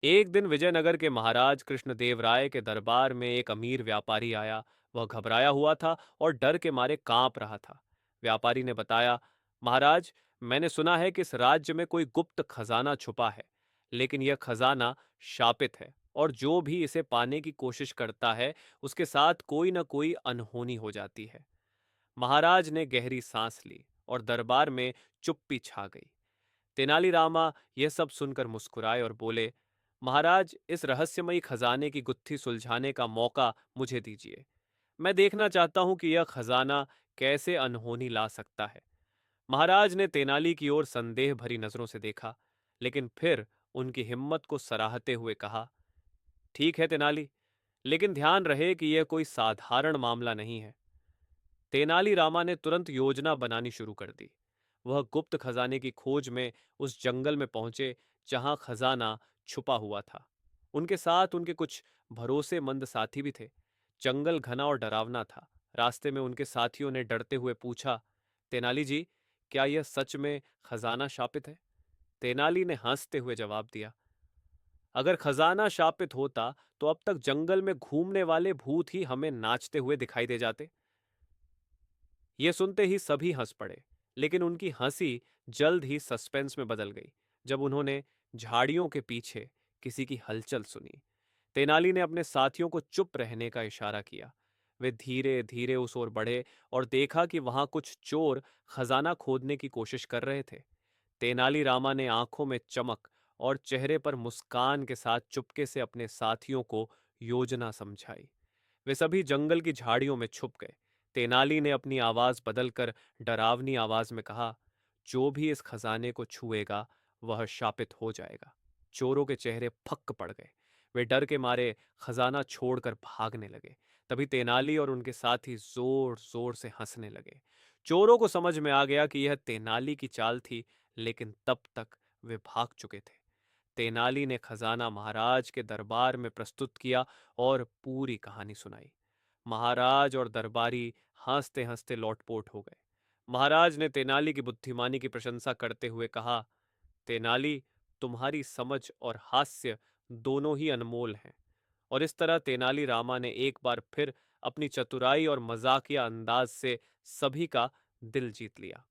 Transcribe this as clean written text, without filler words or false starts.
एक दिन विजयनगर के महाराज कृष्णदेव राय के दरबार में एक अमीर व्यापारी आया। वह घबराया हुआ था और डर के मारे कांप रहा था। व्यापारी ने बताया, महाराज, मैंने सुना है कि इस राज्य में कोई गुप्त खजाना छुपा है, लेकिन यह खजाना शापित है और जो भी इसे पाने की कोशिश करता है उसके साथ कोई न कोई अनहोनी हो जाती है। महाराज ने गहरी सांस ली और दरबार में चुप्पी छा गई। तेनालीरामा यह सब सुनकर मुस्कुराए और बोले, महाराज, इस रहस्यमयी खजाने की गुत्थी सुलझाने का मौका मुझे दीजिए। मैं देखना चाहता हूं कि यह खजाना कैसे अनहोनी ला सकता है। महाराज ने तेनाली की ओर संदेह भरी नजरों से देखा, लेकिन फिर उनकी हिम्मत को सराहते हुए कहा, ठीक है तेनाली, लेकिन ध्यान रहे कि यह कोई साधारण मामला नहीं है। तेनालीरामा ने तुरंत योजना बनानी शुरू कर दी। वह गुप्त खजाने की खोज में उस जंगल में पहुंचे जहां खजाना छुपा हुआ था। उनके साथ उनके कुछ भरोसेमंद साथी भी थे। जंगल घना और डरावना था। रास्ते में उनके साथियों ने डरते हुए पूछा, तेनाली जी, क्या यह सच में खजाना शापित है? तेनाली ने हंसते हुए जवाब दिया, अगर खजाना शापित होता तो अब तक जंगल में घूमने वाले भूत ही हमें नाचते हुए दिखाई दे जाते। ये सुनते ही सभी हंस पड़े, लेकिन उनकी हंसी जल्द ही सस्पेंस में बदल गई जब उन्होंने झाड़ियों के पीछे किसी की हलचल सुनी। तेनाली ने अपने साथियों को चुप रहने का इशारा किया। वे धीरे धीरे उस ओर बढ़े और देखा कि वहां कुछ चोर खजाना खोदने की कोशिश कर रहे थे। तेनालीरामा ने आंखों में चमक और चेहरे पर मुस्कान के साथ चुपके से अपने साथियों को योजना समझाई। वे सभी जंगल की झाड़ियों में छुप गए। तेनाली ने अपनी आवाज बदलकर डरावनी आवाज में कहा, जो भी इस खजाने को छुएगा वह शापित हो जाएगा। चोरों के चेहरे फक्क पड़ गए। वे डर के मारे खजाना छोड़कर भागने लगे। तभी तेनाली और उनके साथी जोर जोर से हंसने लगे। चोरों को समझ में आ गया कि यह तेनाली की चाल थी, लेकिन तब तक वे भाग चुके थे। तेनाली ने खजाना महाराज के दरबार में प्रस्तुत किया और पूरी कहानी सुनाई। महाराज और दरबारी हंसते हंसते लौटपोट हो गए। महाराज ने तेनाली की बुद्धिमानी की प्रशंसा करते हुए कहा, तेनाली, तुम्हारी समझ और हास्य दोनों ही अनमोल हैं। और इस तरह तेनाली रामा ने एक बार फिर अपनी चतुराई और मजाकिया अंदाज से सभी का दिल जीत लिया।